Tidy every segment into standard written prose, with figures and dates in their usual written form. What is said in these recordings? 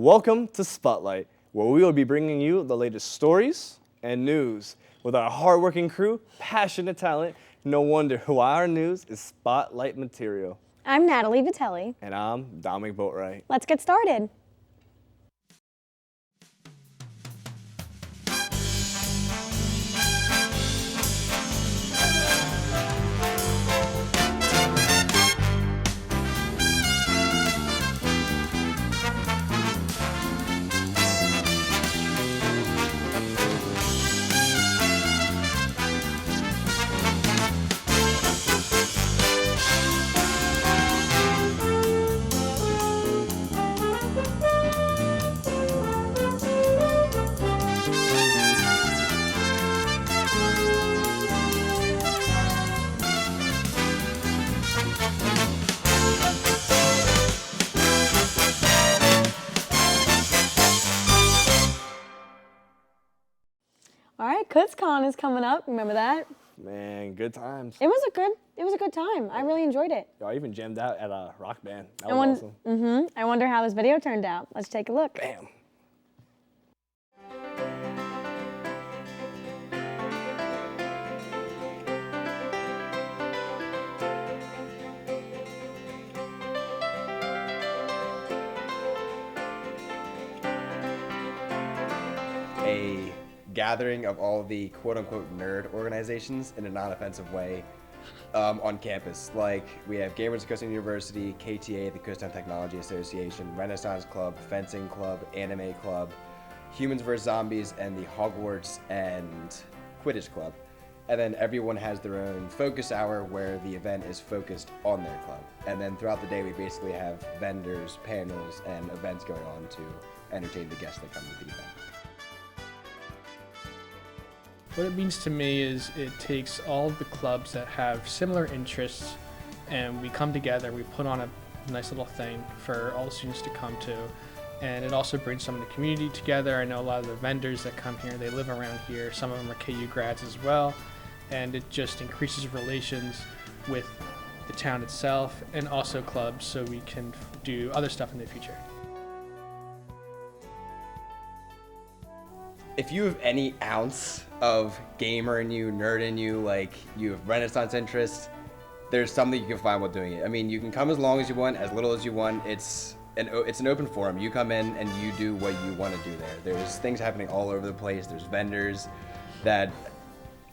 Welcome to Spotlight, where we will be bringing you the latest stories and news. With our hardworking crew, passionate talent, no wonder why our news is Spotlight material. I'm Natalie Vitelli. And I'm DOMINIC BOATWRIGHT. Let's get started. All right, KUTZTOWN is coming up. Remember that? Man, good times. It was a good time. I really enjoyed it. Yo, I even jammed out at a rock band. That was awesome. I wonder how this video turned out. Let's take a look. Bam. A gathering of all the quote-unquote nerd organizations in a non-offensive way on campus. Like, we have Gamers of KUTZTOWN University, KTA, the KUTZTOWN Technology Association, Renaissance Club, Fencing Club, Anime Club, Humans vs. Zombies, and the Hogwarts and Quidditch Club. And then everyone has their own focus hour where the event is focused on their club. And then throughout the day, we basically have vendors, panels, and events going on to entertain the guests that come to the event. What it means to me is it takes all of the clubs that have similar interests and we come together, we put on a nice little thing for all the students to come to. And it also brings some of the community together. I know a lot of the vendors that come here, they live around here. Some of them are KU grads as well. And it just increases relations with the town itself and also clubs so we can do other stuff in the future. If you have any ounce of gamer in you, nerd in you, like you have Renaissance interests, there's something you can find while doing it. I mean, you can come as long as you want, as little as you want. It's an open forum. You come in and you do what you want to do there. There's things happening all over the place. There's vendors that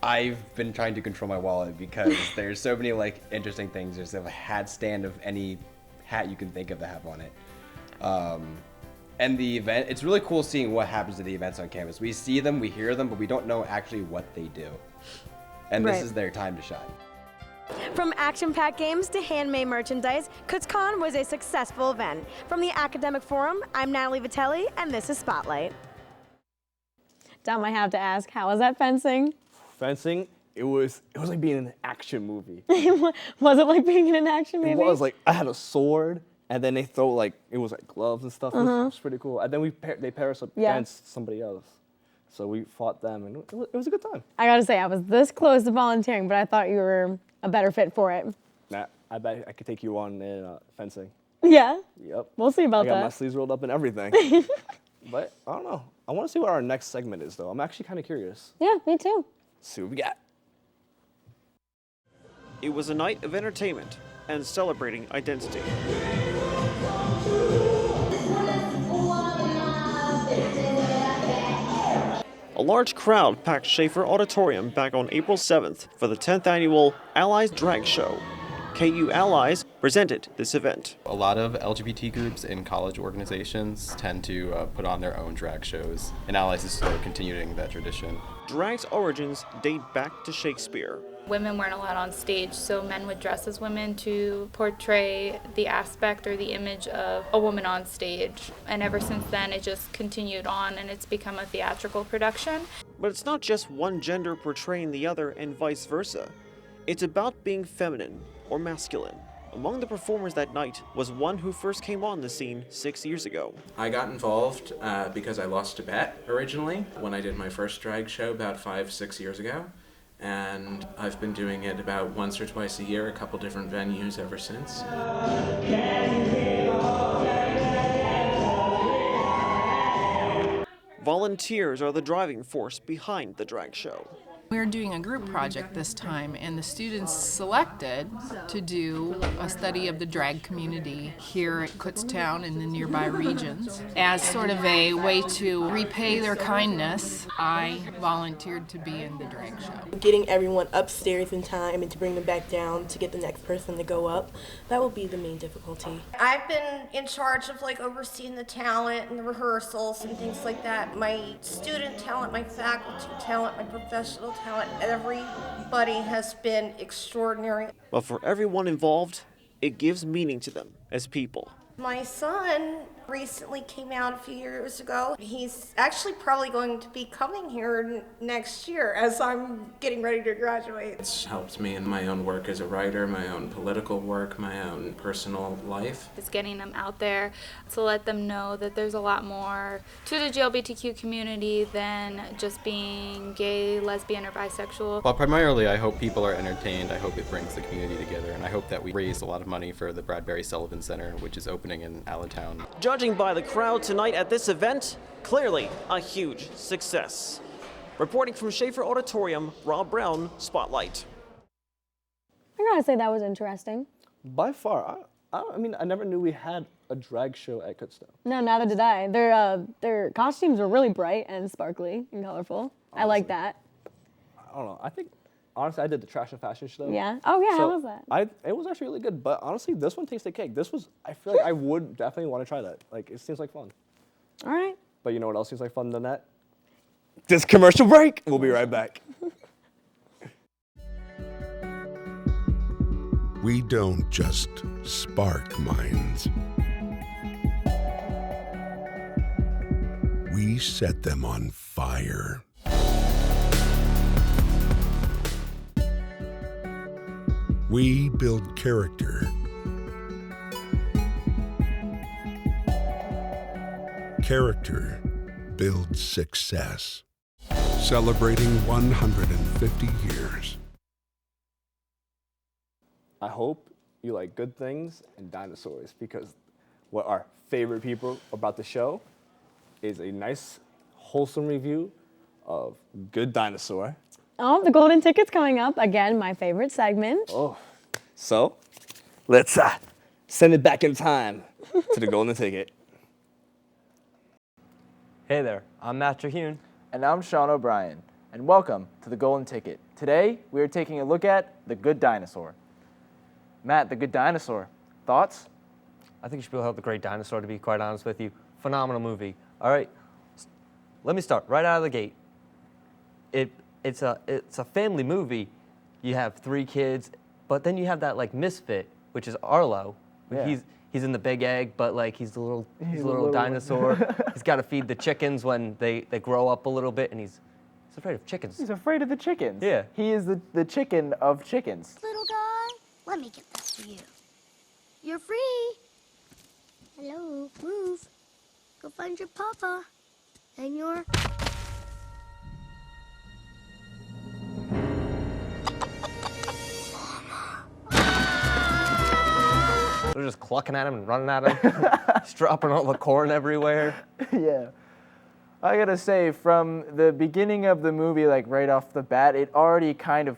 I've been trying to control my wallet because there's so many like interesting things. There's a hat stand of any hat you can think of to have on it. And the event, it's really cool seeing what happens to the events on campus. We see them, we hear them, but we don't know actually what they do. And this is their time to shine. From action-packed games to handmade merchandise, KUTZTOWN was a successful event. From the Academic Forum, I'm Natalie Vitelli, and this is Spotlight. Dom, I have to ask, how was that fencing? Fencing, it was like being in an action movie. Was it like being in an action movie? It was like, I had a sword. And then they throw like, it was like gloves and stuff. It was pretty cool. And then they pair us up against somebody else. So we fought them and it was a good time. I gotta say, I was this close to volunteering, but I thought you were a better fit for it. Nah, I bet I could take you on in fencing. Yeah? Yep. We'll see about that. I got my sleeves rolled up and everything. But I don't know. I want to see what our next segment is though. I'm actually kind of curious. Yeah, me too. Let's see what we got. It was a night of entertainment and celebrating identity. A large crowd packed Schaefer Auditorium back on April 7th for the 10th annual Allies Drag Show. KU Allies presented this event. A lot of LGBT groups in college organizations tend to put on their own drag shows, and Allies is sort of continuing that tradition. Drag's origins date back to Shakespeare. Women weren't allowed on stage, so men would dress as women to portray the aspect or the image of a woman on stage. And ever since then, it just continued on and it's become a theatrical production. But it's not just one gender portraying the other and vice versa. It's about being feminine or masculine. Among the performers that night was one who first came on the scene 6 years ago. I got involved because I lost a bet originally when I did my first drag show about 5-6 years ago. And I've been doing it about once or twice a year, a couple different venues ever since. volunteers are the driving force behind the drag show. We're doing a group project this time, and the students selected to do a study of the drag community here at Kutztown and the nearby regions. As sort of a way to repay their kindness, I volunteered to be in the drag show. Getting everyone upstairs in time and to bring them back down to get the next person to go up, that will be the main difficulty. I've been in charge of overseeing the talent and the rehearsals and things like that. My student talent, my faculty talent, my professional talent, everybody has been extraordinary. But for everyone involved, it gives meaning to them as people. My son recently came out a few years ago. He's actually probably going to be coming here next year as I'm getting ready to graduate. It's helped me in my own work as a writer, my own political work, my own personal life. It's getting them out there to let them know that there's a lot more to the GLBTQ community than just being gay, lesbian, or bisexual. Well, primarily, I hope people are entertained. I hope it brings the community together, and I hope that we raise a lot of money for the Bradbury Sullivan Center, which is opening in Allentown. Judging by the crowd tonight at this event, clearly a huge success. Reporting from Schaefer Auditorium, Rob Brown, Spotlight. I gotta say that was interesting. By far, I mean, I never knew we had a drag show at KUTZTOWN. No, neither did I. Their costumes were really bright and sparkly and colorful. Honestly, I like that. I don't know. I think, honestly, I did the trash and fashion show. Yeah. Oh yeah, so how was that? It was actually really good. But honestly, this one tasted cake. I feel like I would definitely want to try that. Like, it seems like fun. All right. But you know what else seems like fun than that? This commercial break. We'll be right back. We don't just spark minds. We set them on fire. We build character. Character builds success. Celebrating 150 years. I hope you like good things and dinosaurs, because what our favorite people about the show is a nice, wholesome review of Good Dinosaur. Oh, the golden ticket's coming up. Again, my favorite segment. Oh, so let's send it back in time to the golden ticket. Hey there, I'm Matt Trehune. And I'm Sean O'Brien. And welcome to the Golden Ticket. Today, we are taking a look at The Good Dinosaur. Matt, The Good Dinosaur, thoughts? I think you should be able to help The Great Dinosaur, to be quite honest with you. Phenomenal movie. All right, let me start right out of the gate. It's a family movie. You have 3 kids, but then you have that misfit, which is Arlo. Yeah. He's in the big egg, but he's a little dinosaur. He's got to feed the chickens when they grow up a little bit, and he's afraid of chickens. He's afraid of the chickens. Yeah. He is the chicken of chickens. Little guy, let me get this for you. You're free. Hello, move. Go find your papa and your... They're just clucking at him and running at him, just dropping all the corn everywhere. Yeah. I gotta say, from the beginning of the movie, right off the bat, it already kind of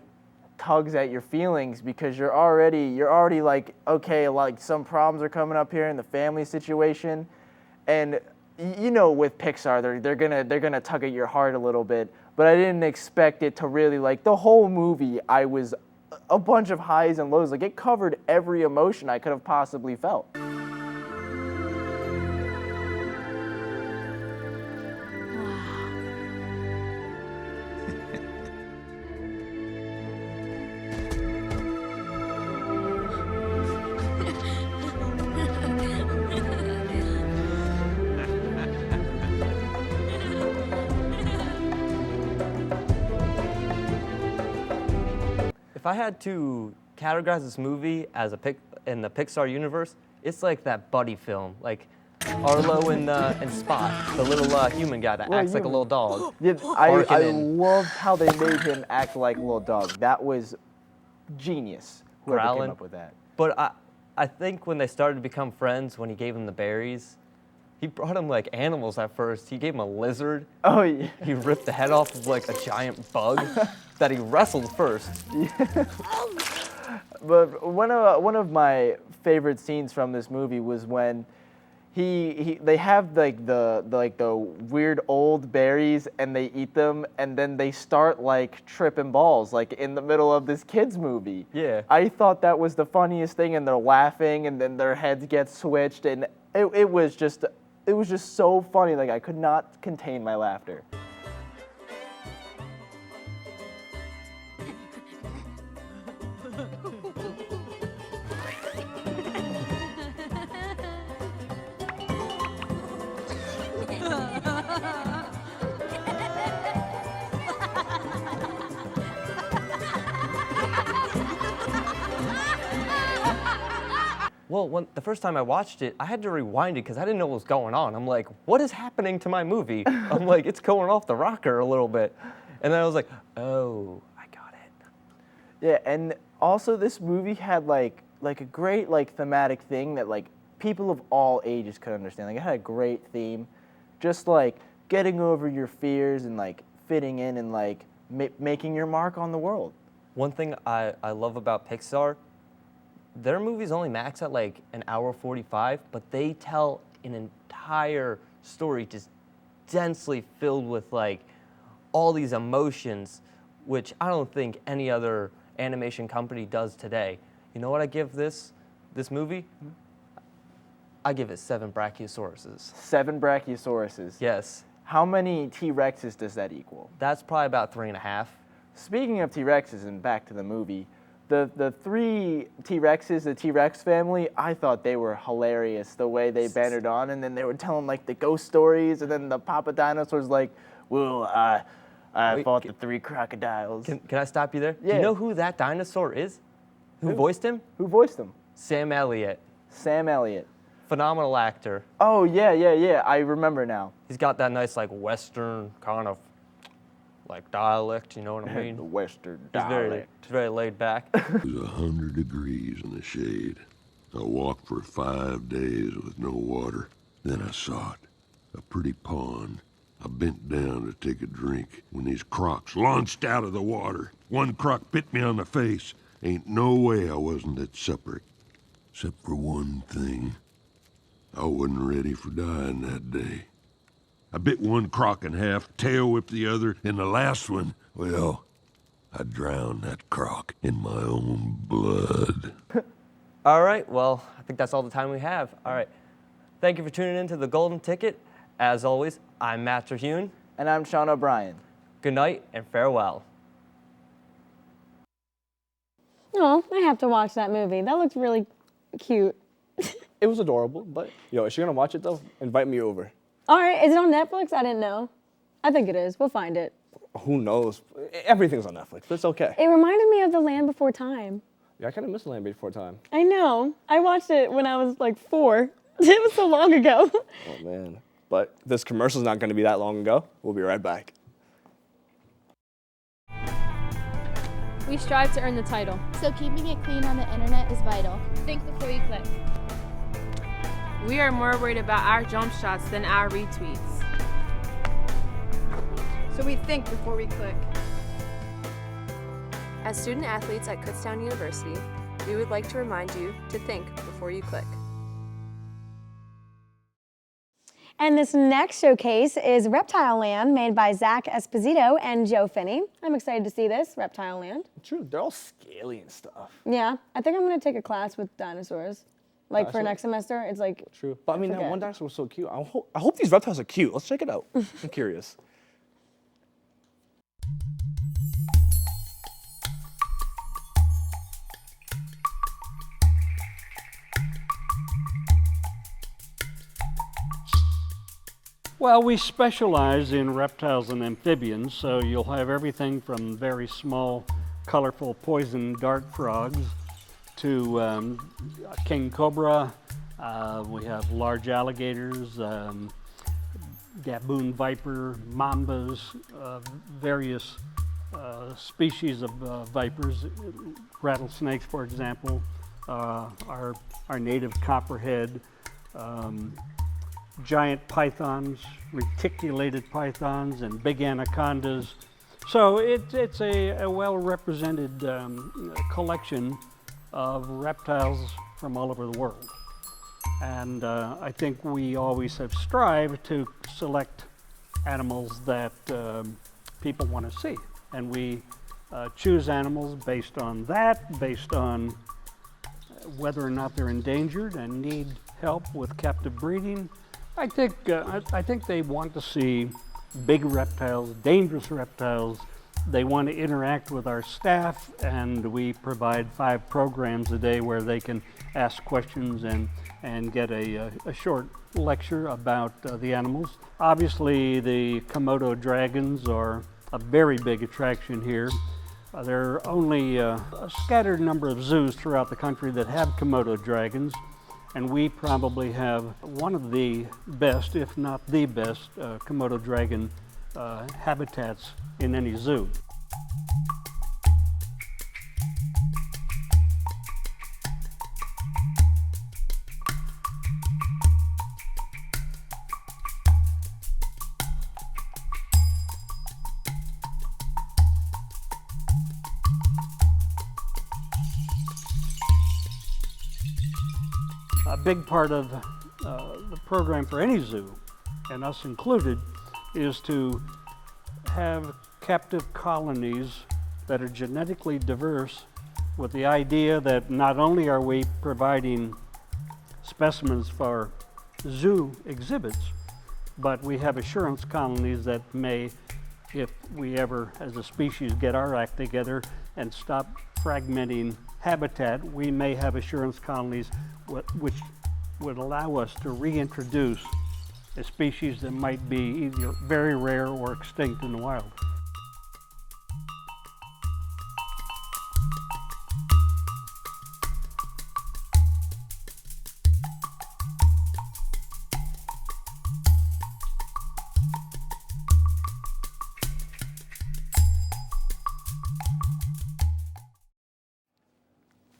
tugs at your feelings, because you're already okay, some problems are coming up here in the family situation, and with Pixar, they're gonna tug at your heart a little bit. But I didn't expect it to really the whole movie. I was a bunch of highs and lows. It covered every emotion I could have possibly felt. If I had to categorize this movie as in the Pixar universe, it's like that buddy film, like Arlo and Spot, the little human guy that acts like a little dog. Yeah, I loved how they made him act like a little dog. That was genius, whoever came up with that. But I think when they started to become friends, when he gave him the berries, He brought him like animals at first. He gave him a lizard. Oh yeah. He ripped the head off of like a giant bug that he wrestled first. But one of my favorite scenes from this movie was when they have like the weird old berries and they eat them and then they start like tripping balls like in the middle of this kids movie. Yeah. I thought that was the funniest thing, and they're laughing and then their heads get switched, and it was just so funny. Like I could not contain my laughter. Well, the first time I watched it, I had to rewind it because I didn't know what was going on. I'm like, what is happening to my movie? I'm like, it's going off the rocker a little bit. And then I was like, oh, I got it. Yeah, and also this movie had like a great like thematic thing that like people of all ages could understand. Like it had a great theme, just like getting over your fears and like fitting in and like making your mark on the world. One thing I love about Pixar, their movies only max at like an hour 45, but they tell an entire story just densely filled with like all these emotions, which I don't think any other animation company does today. You know what I give this movie? I give it 7 brachiosauruses. 7 brachiosauruses? Yes. How many T-Rexes does that equal? That's probably about 3.5. Speaking of T-Rexes and back to the movie, the 3 T-Rexes, the T-Rex family, I thought they were hilarious the way they bantered on, and then they were telling like the ghost stories, and then the Papa Dinosaur's like, well, I fought the 3 crocodiles. Can I stop you there? Yeah. Do you know who that dinosaur is? Who voiced him? Who voiced him? Sam Elliott. Sam Elliott. Phenomenal actor. Oh, yeah, I remember now. He's got that nice like Western kind of like dialect, you know what I mean? The Western dialect. He's very laid back. It was 100 degrees in the shade. I walked for 5 days with no water. Then I saw it, a pretty pond. I bent down to take a drink when these crocs launched out of the water. One croc bit me on the face. Ain't no way I wasn't at supper. Except for one thing. I wasn't ready for dying that day. I bit one croc in half, tail whipped the other, and the last one, well, I drowned that croc in my own blood. All right, well, I think that's all the time we have. All right, thank you for tuning in to The Golden Ticket. As always, I'm Matt Terhune. And I'm Sean O'Brien. Good night and farewell. Oh, I have to watch that movie. That looks really cute. It was adorable, but yo, if you're gonna watch it though, invite me over. All right, is it on Netflix? I didn't know. I think it is. We'll find it. Who knows? Everything's on Netflix, but it's okay. It reminded me of The Land Before Time. Yeah, I kind of miss Land Before Time. I know. I watched it when I was like 4. It was so long ago. Oh man. But this commercial's not gonna be that long ago. We'll be right back. We strive to earn the title. So keeping it clean on the internet is vital. Think before you click. We are more worried about our jump shots than our retweets. So we think before we click. As student athletes at KUTZTOWN University, we would like to remind you to think before you click. And this next showcase is Reptile Land, made by Zach Esposito and Joe Finney. I'm excited to see this, Reptile Land. True, they're all scaly and stuff. Yeah, I think I'm gonna take a class with dinosaurs. Like for next semester, it's like. True, but I mean, that one dinosaur was so cute. I hope these reptiles are cute. Let's check it out. I'm curious. Well, we specialize in reptiles and amphibians, so you'll have everything from very small, colorful poison dart frogs to king cobra. We have large alligators, gaboon viper, mambas, various species of vipers, rattlesnakes, for example, our native copperhead. giant pythons, reticulated pythons, and big anacondas. So it's a well-represented collection of reptiles from all over the world. And I think we always have strived to select animals that people want to see. And we choose animals based on that, based on whether or not they're endangered and need help with captive breeding. I think they want to see big reptiles, dangerous reptiles. They want to interact with our staff, and we provide 5 programs a day where they can ask questions and get a short lecture about the animals. Obviously, the Komodo dragons are a very big attraction here. There are only a scattered number of zoos throughout the country that have Komodo dragons, and we probably have one of the best, if not the best, Komodo dragon habitats in any zoo. A big part of the program for any zoo, and us included, is to have captive colonies that are genetically diverse, with the idea that not only are we providing specimens for zoo exhibits, but we have assurance colonies that may, if we ever as a species get our act together and stop fragmenting habitat, we may have assurance colonies which would allow us to reintroduce a species that might be either very rare or extinct in the wild.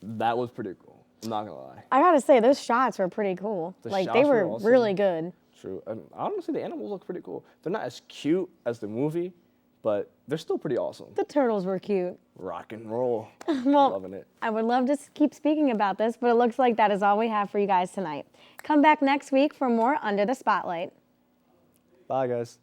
That was pretty cool. I'm not gonna lie. I gotta say, those shots were pretty cool. Like, they were awesome. really good. True. And honestly, the animals look pretty cool. They're not as cute as the movie, but they're still pretty awesome. The turtles were cute. Rock and roll. Well, loving it. I would love to keep speaking about this, but it looks like that is all we have for you guys tonight. Come back next week for more Under the Spotlight. Bye, guys.